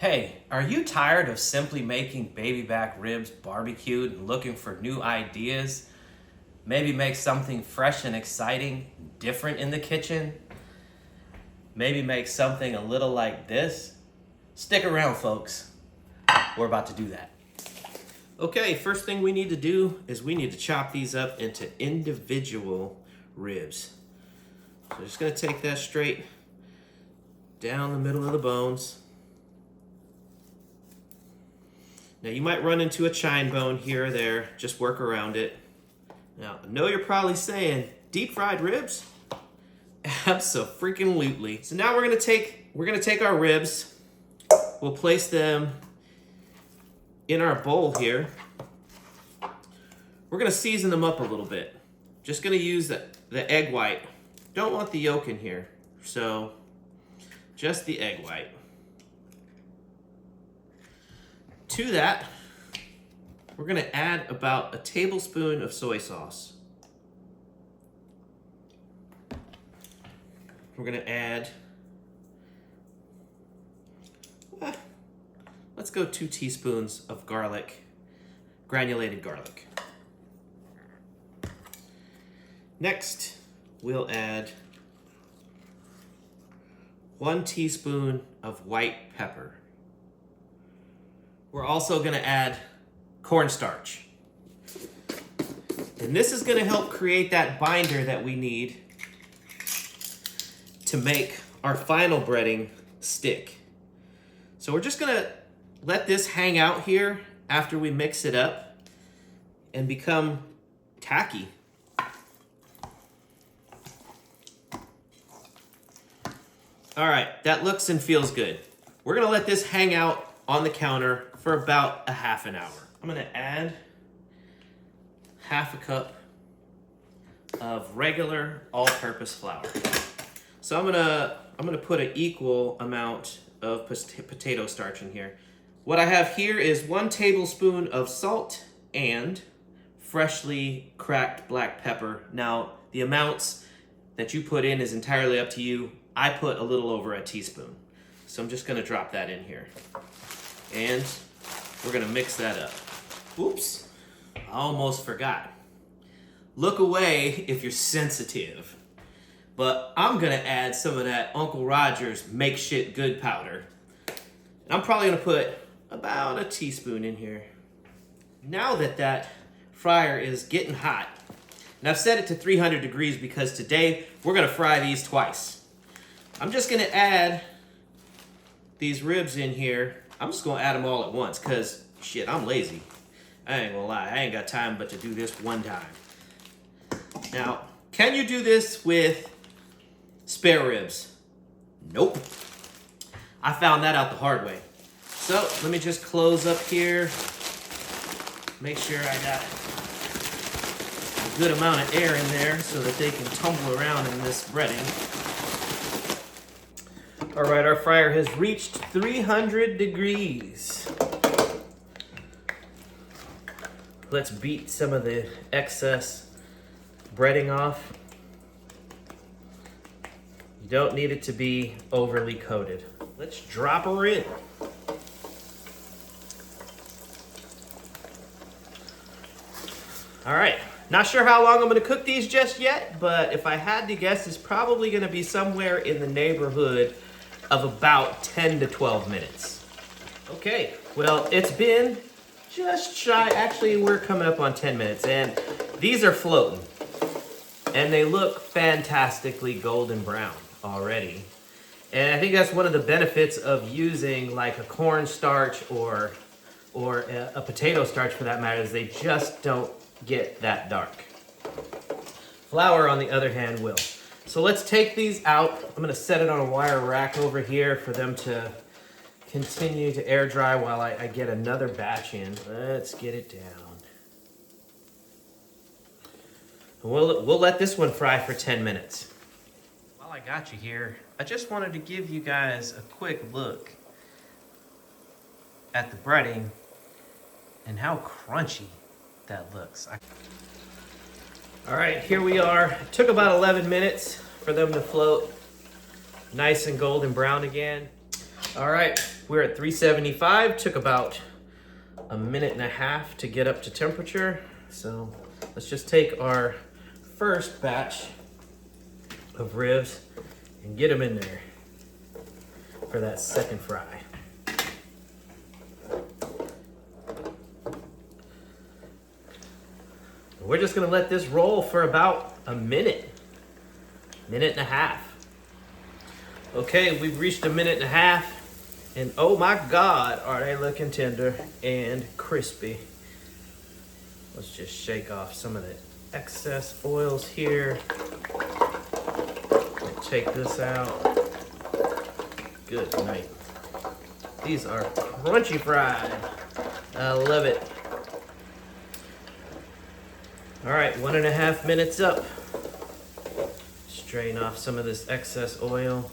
Hey, are you tired of simply making baby back ribs barbecued and looking for new ideas? Maybe make something fresh and exciting, different in the kitchen? Maybe make something a little like this? Stick around, folks. We're about to do that. Okay, first thing we need to do is we need to chop these up into individual ribs. So I'm just gonna take that straight down the middle of the bones. Now you might run into a chine bone here or there, just work around it. Now, I know you're probably saying, deep fried ribs? Abso-freaking-lutely. So now we're gonna take our ribs, we'll place them in our bowl here. We're gonna season them up a little bit. Just gonna use the egg white. Don't want the yolk in here, so just the egg white. To that, we're gonna add about a tablespoon of soy sauce. We're gonna add, let's go 2 teaspoons of garlic, granulated garlic. Next, we'll add 1 teaspoon of white pepper. We're also gonna add cornstarch. And this is gonna help create that binder that we need to make our final breading stick. So we're just gonna let this hang out here after we mix it up and become tacky. All right, that looks and feels good. We're gonna let this hang out on the counter for about a half an hour. I'm gonna add half a cup of regular all-purpose flour. So I'm gonna put an equal amount of potato starch in here. What I have here is 1 tablespoon of salt and freshly cracked black pepper. Now, the amounts that you put in is entirely up to you. I put a little over a teaspoon. So I'm just gonna drop that in here. And we're gonna mix that up. Oops, I almost forgot. Look away if you're sensitive. But I'm gonna add some of that Uncle Roger's Make Shit Good powder. And I'm probably gonna put about a teaspoon in here. Now that that fryer is getting hot, and I've set it to 300 degrees because today we're gonna fry these twice. I'm just gonna add these ribs in here. I'm just gonna add them all at once because shit, I'm lazy. I ain't gonna lie, I ain't got time but to do this one time. Now, can you do this with spare ribs? Nope. I found that out the hard way. So let me just close up here. Make sure I got a good amount of air in there so that they can tumble around in this breading. All right, our fryer has reached 300 degrees. Let's beat some of the excess breading off. You don't need it to be overly coated. Let's drop her in. All right, not sure how long I'm gonna cook these just yet, but if I had to guess, it's probably gonna be somewhere in the neighborhood of about 10 to 12 minutes. Okay, well, it's been just shy. Actually, we're coming up on 10 minutes, and these are floating. And they look fantastically golden brown already. And I think that's one of the benefits of using like a cornstarch or a potato starch for that matter, is they just don't get that dark. Flour, on the other hand, will. So let's take these out. I'm gonna set it on a wire rack over here for them to continue to air dry while I get another batch in. Let's get it down. We'll let this one fry for 10 minutes. While I got you here, I just wanted to give you guys a quick look at the breading and how crunchy that looks. All right, here we are. It took about 11 minutes for them to float nice and golden brown again. All right, we're at 375. Took about a minute and a half to get up to temperature. So let's just take our first batch of ribs and get them in there for that second fry. We're just gonna let this roll for about a minute and a half. Okay, we've reached a minute and a half, and oh my God, are they looking tender and crispy. Let's just shake off some of the excess oils here. Take this out. Good night. These are crunchy fried. I love it. All right, 1.5 minutes up. Strain off some of this excess oil.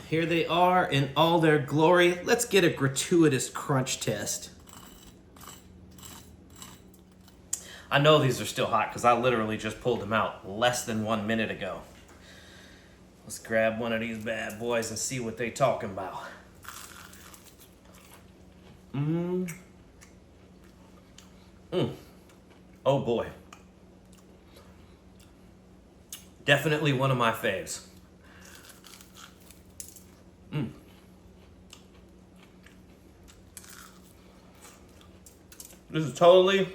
Here they are in all their glory. Let's get a gratuitous crunch test. I know these are still hot because I literally just pulled them out less than 1 minute ago. Let's grab one of these bad boys and see what they talking about. Oh boy. Definitely one of my faves. This is totally...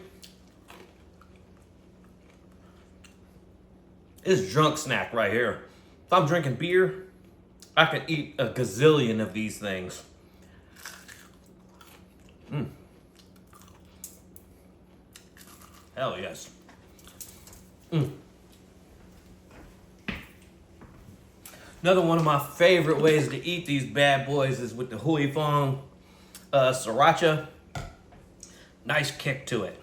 It's drunk snack right here. If I'm drinking beer, I could eat a gazillion of these things. Hell yes. Another one of my favorite ways to eat these bad boys is with the hui fong sriracha. Nice kick to it.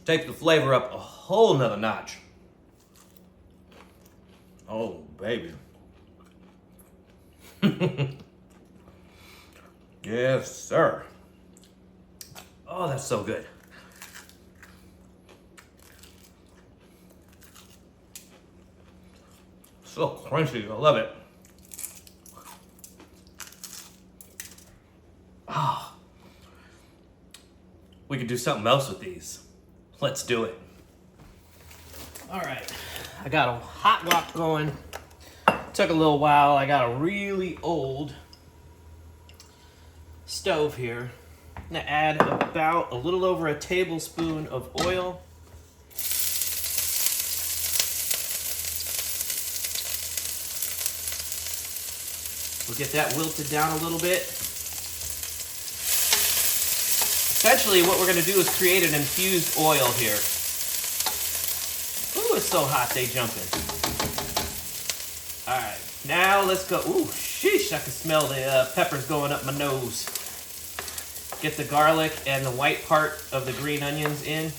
Take the flavor up a whole nother notch. Oh, baby. Yes, sir. Oh, that's so good. So crunchy, I love it. Ah. We could do something else with these. Let's do it. All right, I got a hot wok going. Took a little while. I got a really old stove here. I'm gonna add about a little over a tablespoon of oil. We'll get that wilted down a little bit. Essentially, what we're gonna do is create an infused oil here. Ooh, it's so hot, they jumping. All right, now let's go. Ooh, sheesh, I can smell the peppers going up my nose. Get the garlic and the white part of the green onions in.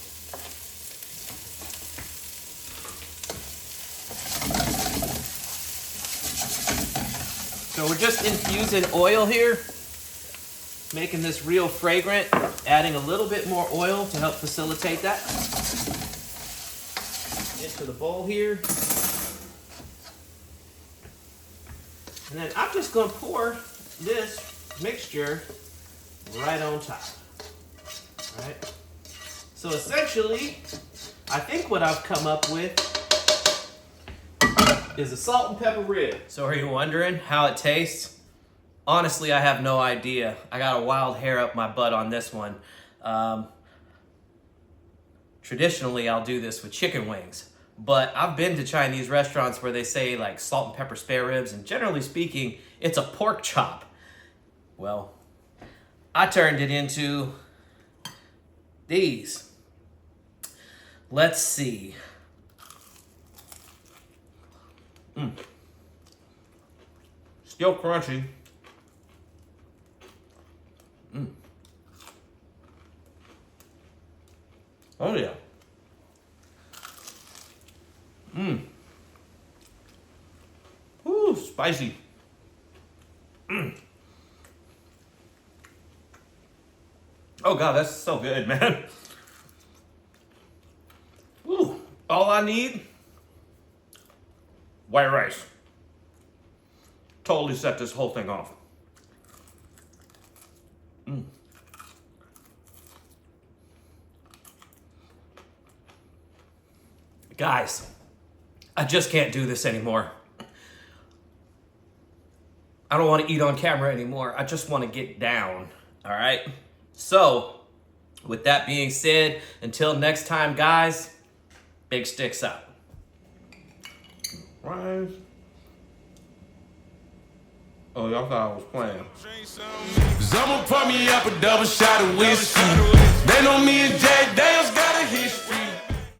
So we're just infusing oil here, making this real fragrant, adding a little bit more oil to help facilitate that. Into the bowl here. And then I'm just going to pour this mixture right on top. All right. So essentially, I think what I've come up with is a salt and pepper rib. So are you wondering how it tastes? Honestly, I have no idea. I got a wild hair up my butt on this one. Traditionally, I'll do this with chicken wings. But I've been to Chinese restaurants where they say like salt and pepper spare ribs, and generally speaking, it's a pork chop. Well, I turned it into these. Let's see. Still crunchy. Oh yeah. Ooh, spicy. Oh God, that's so good, man. Ooh, all I need, white rice. Totally set this whole thing off. Guys, I just can't do this anymore. I don't want to eat on camera anymore. I just want to get down, all right? So, with that being said, until next time, guys, big sticks out. Right. Oh, y'all thought I was playing. Cause I'ma pour me up a double shot of whiskey. They know me and Jay Dale's got a history.